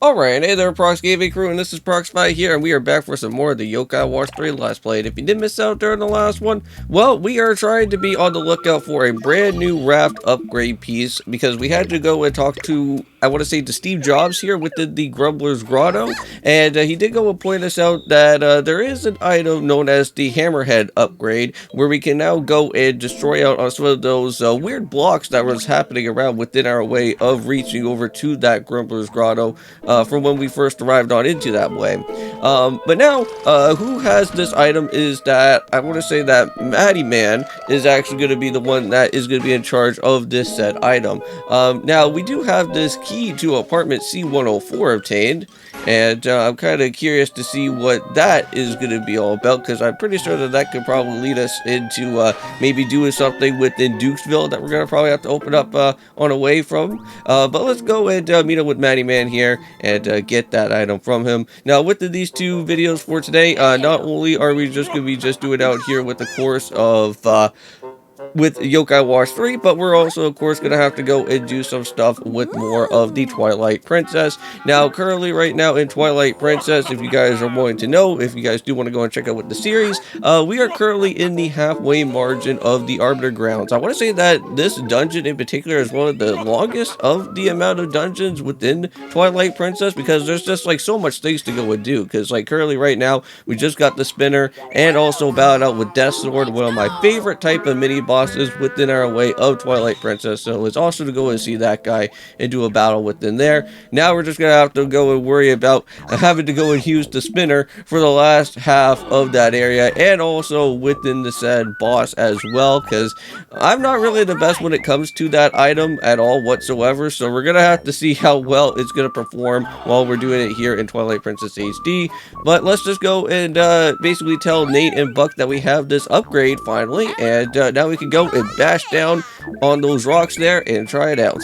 Alright, hey there, Prox Gaming Crew, and this is Proxify here, and we are back for some more of the Yokai Watch 3 Let's Play. And if you did miss out during the last one, well, we are trying to be on the lookout for a brand new raft upgrade piece, because we had to go and talk to, I want to say, to Steve Jobs here within the Grumbler's Grotto, and he did go and point us out that there is an item known as the Hammerhead upgrade, where we can now go and destroy out on some of those weird blocks that was happening around within our way of reaching over to that Grumbler's Grotto, from when we first arrived on into that way. But now, who has this item is that, I want to say that Maddie Man is actually going to be the one that is going to be in charge of this said item. Now, we do have this key to apartment C104 obtained, and I'm kind of curious to see what that is going to be all about, because I'm pretty sure that that could probably lead us into maybe doing something within Dukesville that we're going to probably have to open up on a way from. But let's go and meet up with Maddie Man here and get that item from him. Now, with these two videos for today, not only are we just going to be doing out here with the course of with Yokai Watch 3, but we're also, of course, going to have to go and do some stuff with more of the Twilight Princess. Now, currently, right now, in Twilight Princess, if you guys are wanting to know, if you guys do want to go and check out with the series, we are currently in the halfway margin of the Arbiter Grounds. I want to say that this dungeon in particular is one of the longest of the amount of dungeons within Twilight Princess, because there's just, like, so much things to go and do, because, like, currently, right now, we just got the spinner, and also battled out with Death Sword, one of my favorite type of mini bosses within our way of Twilight Princess. So it's also to go and see that guy and do a battle within there. Now we're just gonna have to go and worry about having to go and use the spinner for the last half of that area, and also within the said boss as well, because I'm not really the best when it comes to that item at all whatsoever. So we're gonna have to see how well it's gonna perform while we're doing it here in Twilight Princess HD. But let's just go and basically tell Nate and Buck that we have this upgrade finally, and now we can go and bash down on those rocks there and try it out.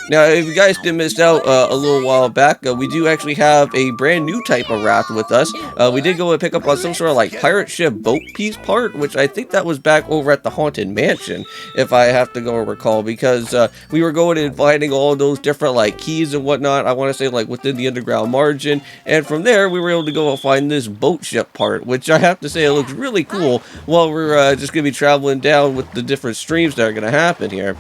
Now, if you guys did miss out a little while back, we do actually have a brand new type of raft with us. We did go and pick up on some sort of like pirate ship boat piece part, which I think that was back over at the Haunted Mansion, if I have to go and recall, because we were going and finding all those different like keys and whatnot, I want to say like within the underground margin, and from there we were able to go and find this boat ship part, which I have to say it looks really cool while we're just going to be traveling down with the different streams that are going to happen here.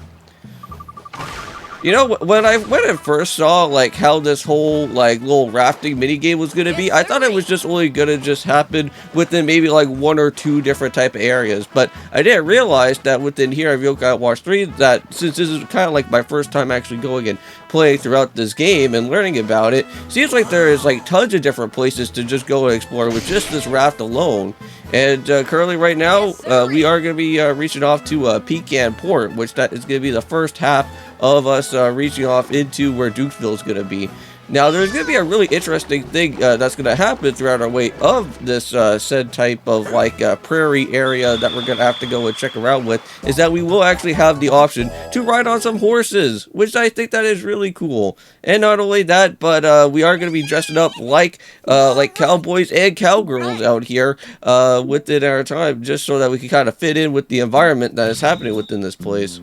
You know, when I first saw, like, how this whole, like, little rafting minigame was going to be, I thought it was just only going to just happen within maybe, like, one or two different type of areas. But I didn't realize that within here of Yokai Watch 3, that since this is kind of like my first time actually going and playing throughout this game and learning about it, seems like there is, like, tons of different places to just go and explore with just this raft alone. And currently right now, we are going to be reaching off to Pecan Port, which that is going to be the first half of us reaching off into where Dukesville is going to be. Now, there's going to be a really interesting thing that's going to happen throughout our way of this said type of like prairie area that we're going to have to go and check around with, is that we will actually have the option to ride on some horses, which I think that is really cool. And not only that, but we are going to be dressing up like cowboys and cowgirls out here within our time, just so that we can kind of fit in with the environment that is happening within this place.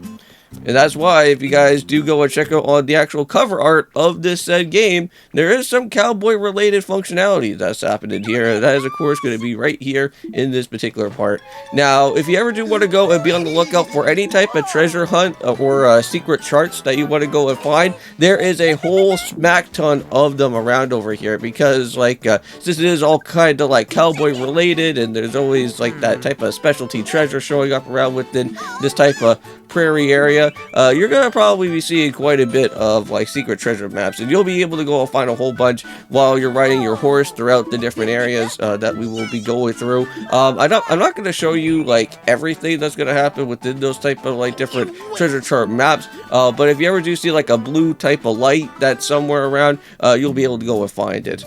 And that's why, if you guys do go and check out on the actual cover art of this said game, there is some cowboy-related functionality that's happening here. That is, of course, going to be right here in this particular part. Now, if you ever do want to go and be on the lookout for any type of treasure hunt or secret charts that you want to go and find, there is a whole smack ton of them around over here, because, like, since it is all kind of, like, cowboy-related, and there's always, like, that type of specialty treasure showing up around within this type of prairie area, you're gonna probably be seeing quite a bit of like secret treasure maps, and you'll be able to go and find a whole bunch while you're riding your horse throughout the different areas that we will be going through. I'm not going to show you like everything that's going to happen within those type of like different treasure chart maps, but if you ever do see like a blue type of light that's somewhere around, you'll be able to go and find it.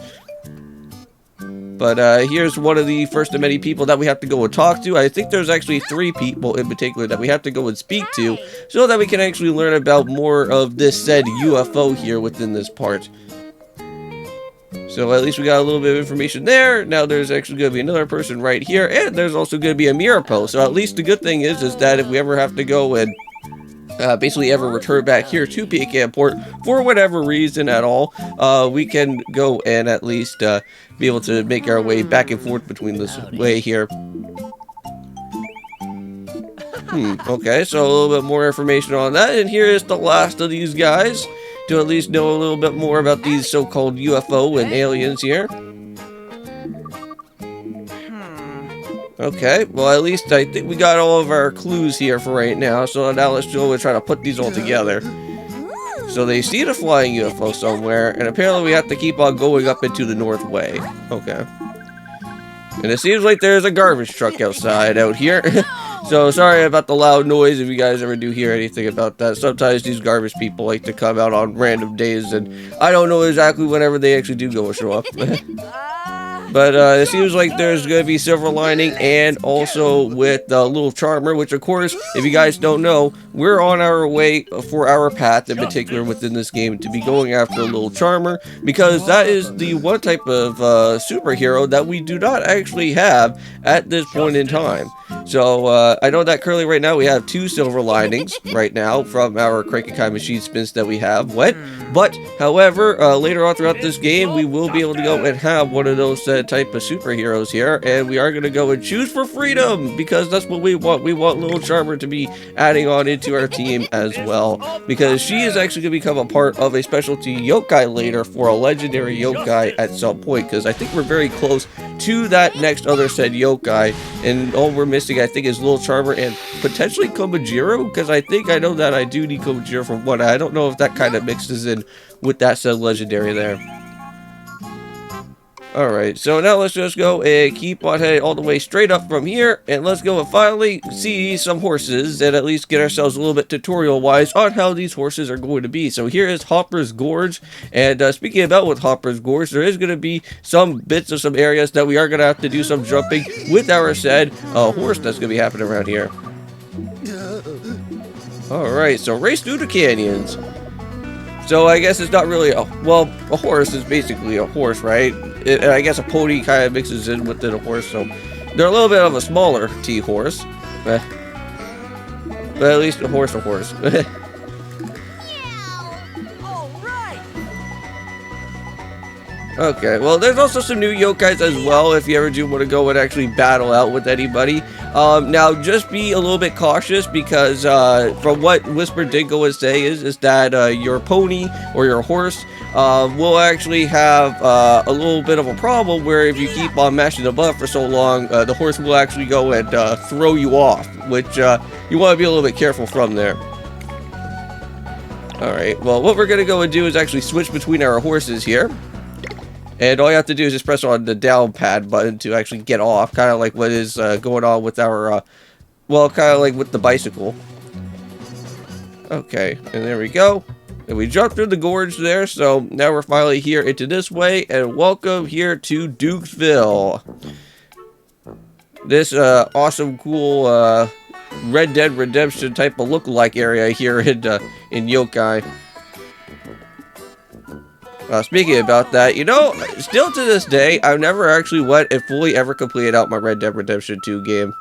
But here's one of the first of many people that we have to go and talk to. I think there's actually 3 people in particular that we have to go and speak to, so that we can actually learn about more of this said UFO here within this part. So at least we got a little bit of information there. Now there's actually going to be another person right here, and there's also going to be a mirror post. So at least the good thing is that if we ever have to go and basically ever return back here to PK Port for whatever reason at all, we can go and at least be able to make our way back and forth between this way here. Okay, so a little bit more information on that, and here is the last of these guys to at least know a little bit more about these so-called UFO and aliens here. Okay, well at least I think we got all of our clues here for right now, so now let's go and try to put these all together. So they see the flying UFO somewhere, and apparently we have to keep on going up into the north way. Okay. And it seems like there's a garbage truck outside out here. So sorry about the loud noise if you guys ever do hear anything about that. Sometimes these garbage people like to come out on random days, and I don't know exactly whenever they actually do go and show up. But it seems like there's going to be silver lining, and also with Little Charmer, which of course, if you guys don't know, we're on our way for our path in particular within this game to be going after Little Charmer, because that is the one type of superhero that we do not actually have at this point in time. So I know that currently right now we have 2 silver linings right now from our Cranky Kind Machine spins that we have wet. But however, later on throughout this game, we will be able to go and have one of those type of superheroes here, and we are going to go and choose for freedom, because that's what we want. We want Little Charmer to be adding on into our team as well, because she is actually going to become a part of a specialty yokai later for a legendary yokai at some point, because I think we're very close to that next other said yokai, and all we're missing I think is Little Charmer and potentially Komajiro, because I think I know that I do need Komajiro for one. I don't know if that kind of mixes in with that said legendary there. Alright, so now let's just go and keep on heading all the way straight up from here, and let's go and finally see some horses, and at least get ourselves a little bit tutorial-wise on how these horses are going to be. So here is Hopper's Gorge, and speaking about with Hopper's Gorge, there is going to be some bits of some areas that we are going to have to do some jumping with our said horse that's going to be happening around here. Alright, so race through the canyons. So I guess it's not really a horse is basically a horse, right? I guess a pony kind of mixes in within a horse, so they're a little bit of a smaller T-horse. But at least a horse. Okay, well, there's also some new yokais as well if you ever do want to go and actually battle out with anybody. Now, just be a little bit cautious, because from what Whisper did go and say is that your pony or your horse will actually have a little bit of a problem where if you keep on mashing the button for so long, the horse will actually go and throw you off, which you want to be a little bit careful from there. Alright, well, what we're going to go and do is actually switch between our horses here. And all you have to do is just press on the down pad button to actually get off, kind of like what is going on with our, well, kind of like with the bicycle. Okay, and there we go. And we jumped through the gorge there, so now we're finally here into this way, and welcome here to Dukesville. This awesome, cool Red Dead Redemption type of look-alike area here in Yokai. Speaking about that, you know, still to this day, I've never actually went and fully ever completed out my Red Dead Redemption 2 game.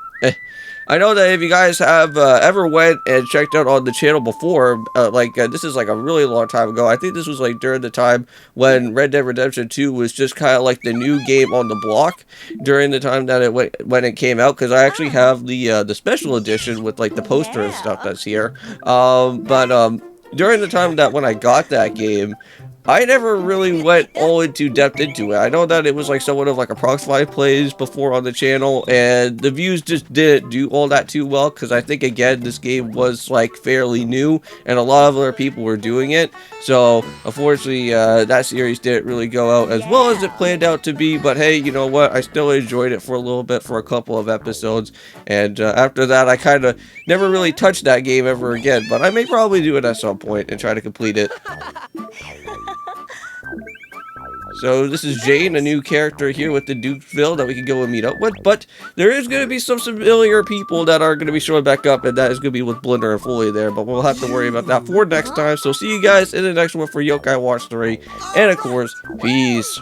I know that if you guys have ever went and checked out on the channel before, this is like a really long time ago. I think this was like during the time when Red Dead Redemption 2 was just kind of like the new game on the block during the time that when it came out, because I actually have the special edition with like the poster and stuff that's here. During the time that when I got that game, I never really went all into depth into it. I know that it was like somewhat of like a Proxify plays before on the channel, and the views just didn't do all that too well, because I think, again, this game was like fairly new, and a lot of other people were doing it. So, unfortunately, that series didn't really go out as well as it planned out to be, but hey, you know what? I still enjoyed it for a little bit, for a couple of episodes, and after that, I kind of never really touched that game ever again, but I may probably do it at some point and try to complete it. So this is Jane, a new character here with the Dukesville that we can go and meet up with, but there is going to be some familiar people that are going to be showing back up, and that is going to be with Blender and Foley there, but we'll have to worry about that for next time. So see you guys in the next one for Yokai Watch 3, and of course, peace.